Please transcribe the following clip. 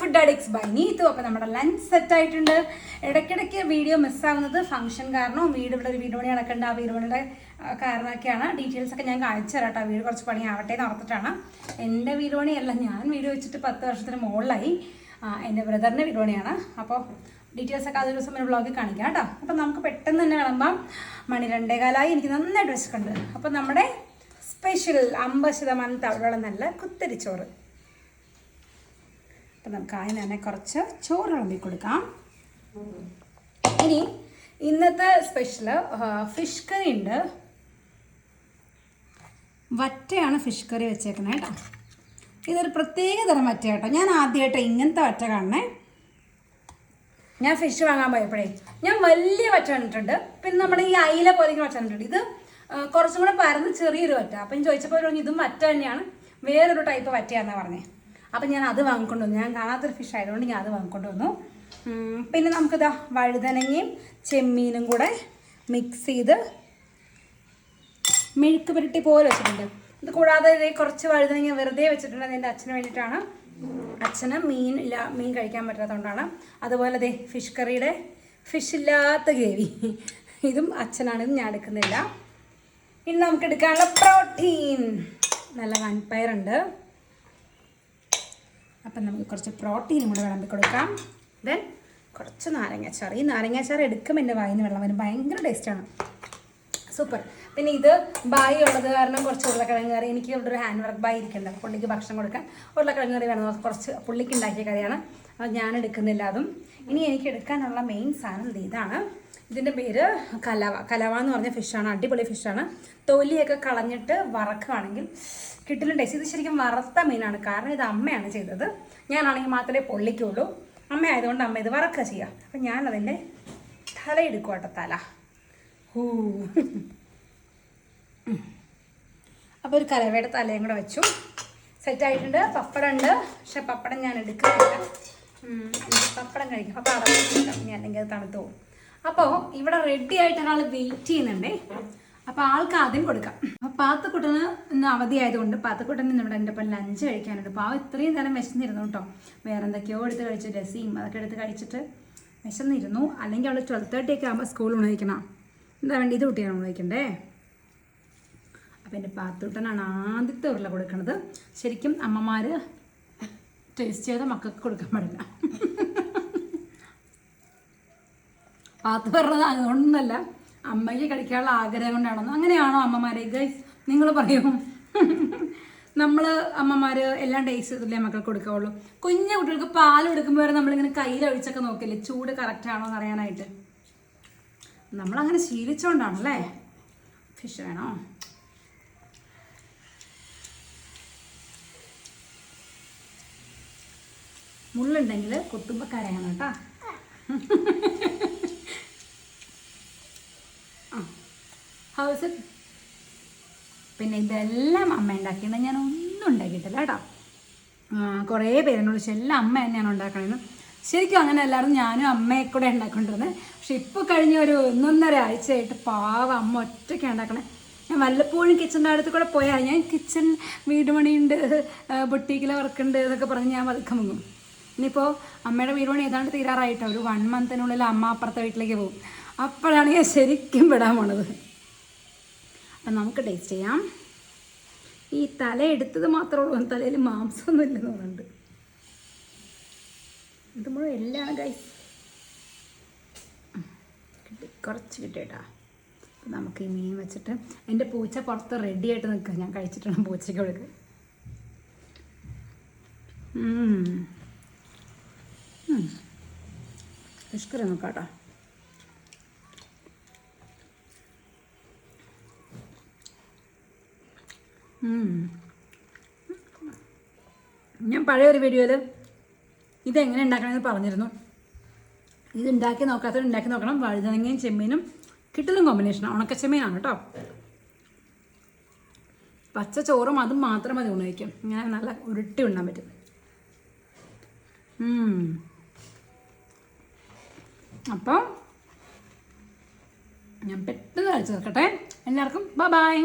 Food addicts by Neethu. അപ്പോൾ നമ്മുടെ lunch set ആയിട്ടുണ്ട്. ഇടയ്ക്കിടയ്ക്ക് വീഡിയോ മിസ്സാവുന്നത് ഫംഗ്ഷൻ കാരണം ഇവിടെ ഒരു വീട് പണി നടക്കേണ്ട ആ വീട് പണിയുടെ കാരണമൊക്കെയാണ്. ഡീറ്റെയിൽസ് ഒക്കെ ഞാൻ കാണിച്ചു തരാം കേട്ടോ. വീട് കുറച്ച് പണി ആവട്ടെ എന്ന് ഓർത്തിട്ടാണ്. എൻ്റെ വീട് പണിയല്ല, ഞാൻ വീട് വെച്ചിട്ട് 10 വർഷത്തിന് മുകളിലായി. എൻ്റെ ബ്രദറിൻ്റെ വീട് പണിയാണ്. അപ്പോൾ ഡീറ്റെയിൽസ് ഒക്കെ അതൊരു ദിവസം ഒരു വ്ളോഗിൽ കാണിക്കാം കേട്ടോ. അപ്പം നമുക്ക് പെട്ടെന്ന് തന്നെ വിളമ്പാം. മണി 2:15. എനിക്ക് നന്നായിട്ട് വിശക്കുണ്ട്. അപ്പം നമ്മുടെ സ്പെഷ്യൽ 50% തവിടുള്ള നല്ല കുത്തരിച്ചോറ്. അപ്പം നമുക്ക് അതിന് തന്നെ കുറച്ച് ചോറ് വിളമ്പി കൊടുക്കാം. ഇനി ഇന്നത്തെ സ്പെഷ്യൽ ഫിഷ് കറി ഉണ്ട്. വറ്റയാണ് ഫിഷ് കറി വെച്ചേക്കണേ കേട്ടോ. ഇതൊരു പ്രത്യേക തരം വറ്റ കേട്ടോ. ഞാൻ ആദ്യമായിട്ട് ഇങ്ങനത്തെ വറ്റ കാണണേ. ഞാൻ ഫിഷ് വാങ്ങാൻ പോയപ്പോഴേ ഞാൻ വലിയ വറ്റ കണ്ടിട്ടുണ്ട്. പിന്നെ നമ്മുടെ ഈ അയില പോലെയൊക്കെ വറ്റ കണ്ടിട്ടുണ്ട്. ഇത് കുറച്ചും കൂടെ പരന്ന് ചെറിയൊരു വറ്റ. അപ്പം ഞാൻ ചോദിച്ചപ്പോൾ പറഞ്ഞു ഇതും വറ്റ തന്നെയാണ്, വേറൊരു ടൈപ്പ് വറ്റയാണെന്നാണ് പറഞ്ഞത്. അപ്പം ഞാൻ അത് വാങ്ങിക്കൊണ്ട് വന്നു. ഞാൻ കാണാത്തൊരു ഫിഷ് ആയതുകൊണ്ട് ഞാൻ അത് വാങ്ങിക്കൊണ്ട് വന്നു. പിന്നെ നമുക്കിതാ വഴുതനങ്ങയും ചെമ്മീനും കൂടെ മിക്സ് ചെയ്ത് മെഴുക്ക് പുരട്ടി പോലെ വെച്ചിട്ടുണ്ട്. ഇത് കൂടാതെ കുറച്ച് വഴുതനങ്ങ വെറുതെ വെച്ചിട്ടുണ്ട്. അത് എൻ്റെ അച്ഛന് വേണ്ടിയിട്ടാണ്. അച്ഛന് മീൻ കഴിക്കാൻ പറ്റാത്തതുകൊണ്ടാണ്. അതുപോലെ ദേ ഫിഷ് കറിയുടെ ഫിഷ് ഇല്ലാത്ത ഗ്രേവി ഇതും അച്ഛനാണ്. ഇത് ഞാൻ എടുക്കുന്നില്ല. ഇനി നമുക്ക് എടുക്കാനുള്ള പ്രോട്ടീൻ നല്ല വൻപയറുണ്ട്. അപ്പം നമുക്ക് കുറച്ച് പ്രോട്ടീനും കൂടെ വിളമ്പി കൊടുക്കാം. ദെൻ കുറച്ച് നാരങ്ങാച്ചാറ്. ഈ നാരങ്ങാച്ചാറ് എടുക്കുമ്പോൾ എൻ്റെ വായിന്ന് വെള്ളം വരും. ഭയങ്കര ടേസ്റ്റാണ്, സൂപ്പർ. പിന്നെ ഇത് ബായി ഉള്ളത് കാരണം കുറച്ച് ഉരുളക്കിഴങ്ങ് കറി. എനിക്ക് ഇവിടെ ഒരു ഹാൻഡ് വർക്ക് ബായി ഇരിക്കുന്നുണ്ട്. പുള്ളിക്ക് ഭക്ഷണം കൊടുക്കാൻ ഉരുളക്കിഴങ്ങ് കറി വേണം. കുറച്ച് പുള്ളിക്ക് ഉണ്ടാക്കിയ കറിയാണ്. അത് ഞാൻ എടുക്കുന്നില്ല അതും. ഇനി എനിക്ക് എടുക്കാനുള്ള മെയിൻ സാധനം ഇതാണ്. ഇതിൻ്റെ പേര് കലവ എന്ന് പറഞ്ഞ ഫിഷാണ്. അടിപൊളി ഫിഷാണ്. തൊലിയൊക്കെ കളഞ്ഞിട്ട് വറക്കുകയാണെങ്കിൽ കിട്ടിലും ടേസ്റ്റ്. ഇത് ശരിക്കും വറുത്ത മീനാണ്. കാരണം ഇത് അമ്മയാണ് ചെയ്തത്. ഞാനാണെങ്കിൽ മാത്രമേ പൊള്ളിക്കുള്ളൂ. അമ്മ ആയതുകൊണ്ട് അമ്മ ഇത് വറക്കുക ചെയ്യാം. അപ്പം ഞാനതിൻ്റെ തല എടുക്കും കേട്ടോ. തല അപ്പോൾ ഒരു കലവയുടെ തലയും കൂടെ വെച്ചു. സെറ്റായിട്ടുണ്ട്. പപ്പടം ഉണ്ട്. പക്ഷെ പപ്പടം ഞാൻ എടുക്കുന്നില്ല. പപ്പടം കഴിക്കും. അപ്പോൾ അടച്ചിട്ടില്ല, ഇനി അല്ലെങ്കിൽ അത് തണുത്ത് പോകും. അപ്പോൾ ഇവിടെ റെഡി ആയിട്ട് ഒരാൾ വെയിറ്റ് ചെയ്യുന്നുണ്ടേ. അപ്പോൾ ആൾക്ക് ആദ്യം കൊടുക്കാം. അപ്പോൾ പാത്തുക്കുട്ടന് ഇന്ന് അവധി ആയതുകൊണ്ട് പാത്തുക്കുട്ടന് ഇവിടെ എൻ്റെ ഒപ്പം ലഞ്ച് കഴിക്കാനുണ്ട്. അപ്പോൾ ഇത്രയും നേരം വിശന്നിരുന്നു കേട്ടോ. വേറെ എന്തൊക്കെയോ എടുത്ത് കഴിച്ചു, രസിയും അതൊക്കെ എടുത്ത് കഴിച്ചിട്ട് വിശന്നിരുന്നു. അല്ലെങ്കിൽ അവൾ 12:30 ഒക്കെ ആകുമ്പോൾ സ്കൂളിൽ ഉണയിക്കണം. എന്താ വേണ്ടി ഇത് കുട്ടിയാണ് ഉണയിക്കണ്ടേ. അപ്പം എൻ്റെ പാത്തുട്ടനാണ് ആദ്യത്തെ ഉരുള കൊടുക്കുന്നത്. ശരിക്കും അമ്മമാർ ടേസ്റ്റ് ചെയ്ത മക്കൾക്ക് കൊടുക്കാൻ പാടില്ല. പാത്ത് പറഞ്ഞത് അതുകൊണ്ടൊന്നല്ല, അമ്മയ്ക്ക് കഴിക്കാനുള്ള ആഗ്രഹം കൊണ്ടാണെന്നോ. അങ്ങനെയാണോ അമ്മമാരെ? ഗൈസ് നിങ്ങൾ പറയൂ. നമ്മൾ അമ്മമാർ എല്ലാം ടേസ്റ്റ് ചെയ്തില്ലേ മക്കൾക്ക് കൊടുക്കാവുള്ളൂ. കുഞ്ഞു കുട്ടികൾക്ക് പാൽ കൊടുക്കുമ്പോൾ വരെ നമ്മളിങ്ങനെ കയ്യിലൊഴിച്ചൊക്കെ നോക്കില്ലേ ചൂട് കറക്റ്റാണോ എന്ന് അറിയാനായിട്ട്. നമ്മളങ്ങനെ ശീലിച്ചുകൊണ്ടാണല്ലേ. ഫിഷ് വേണോ? മുള്ളുണ്ടെങ്കിൽ കുത്തുമ്പോൾ കരയണം കേട്ടോ. ഹൗസ് പിന്നെ ഇതെല്ലാം അമ്മ ഉണ്ടാക്കിയത്. ഞാൻ ഒന്നും ഉണ്ടാക്കിയിട്ടില്ല കേട്ടോ. കുറേ പേരെന്നോട് ചോദിച്ചു എല്ലാം അമ്മ തന്നെയാണ് ഉണ്ടാക്കണമെന്ന്. ശരിക്കും അങ്ങനെ എല്ലാവരും ഞാനും അമ്മയെ കൂടെ ഉണ്ടാക്കിക്കൊണ്ടിരുന്നത്. പക്ഷെ ഇപ്പോൾ കഴിഞ്ഞ ഒരു 1.5 ആഴ്ചയായിട്ട് പാവം അമ്മ ഒറ്റയ്ക്കാണ് ഉണ്ടാക്കണേ. ഞാൻ വല്ലപ്പോഴും കിച്ചൻ്റെ അടുത്ത് കൂടെ പോയാൽ ഞാൻ കിച്ചൺ വീട് പണിയുണ്ട്, ബൊട്ടീക്കിലെ വർക്കുണ്ട് എന്നൊക്കെ പറഞ്ഞ് ഞാൻ വൽക്കം മുങ്ങും. ഇനിയിപ്പോൾ അമ്മയുടെ വീട് പണി ഏതാണ്ട് തീരാറായിട്ടോ. ഒരു 1 മന്തിനുള്ളിൽ അമ്മ അപ്പുറത്തെ വീട്ടിലേക്ക് പോകും. അപ്പോഴാണ് ഞാൻ ശരിക്കും വിടാൻ പോണത്. അപ്പം നമുക്ക് ടേസ്റ്റ് ചെയ്യാം. ഈ തല എടുത്തത് മാത്രമേ ഉള്ളൂ, തലയിൽ മാംസമൊന്നും ഇല്ലെന്ന് പറയുന്നുണ്ട്. ഇത് മുഴുവൻ എല്ലാം ഗൈസ് കുറച്ച് കിട്ടിയിട്ടാ. അപ്പം നമുക്ക് ഈ മീൻ വെച്ചിട്ട് എൻ്റെ പൂച്ച പുറത്ത് റെഡി ആയിട്ട് നിൽക്കുക. ഞാൻ കഴിച്ചിട്ടാണ് പൂച്ചയ്ക്ക് കൊടുക്കുക. ഫിഷ് കറി നോക്കാം കേട്ടോ. ഞാൻ പഴയൊരു വീഡിയോയിൽ ഇതെങ്ങനെ ഉണ്ടാക്കണമെന്ന് പറഞ്ഞിരുന്നു. ഇത് ഉണ്ടാക്കി നോക്കാത്തവർ ഉണ്ടാക്കി നോക്കണം. വഴുതനങ്ങയും ചെമ്മീനും കിട്ടലും കോമ്പിനേഷനാണ്. ഉണക്കച്ചെമ്മീനാണ് കേട്ടോ. പച്ച ചോറും അതും മാത്രം മതി ഉണയിക്കും. ഇങ്ങനെ നല്ല ഉരുട്ടി ഉണ്ണാൻ പറ്റും. അപ്പം ഞാൻ പെട്ടെന്ന് കഴിച്ചു നോക്കട്ടെ. എല്ലാവർക്കും ബൈ.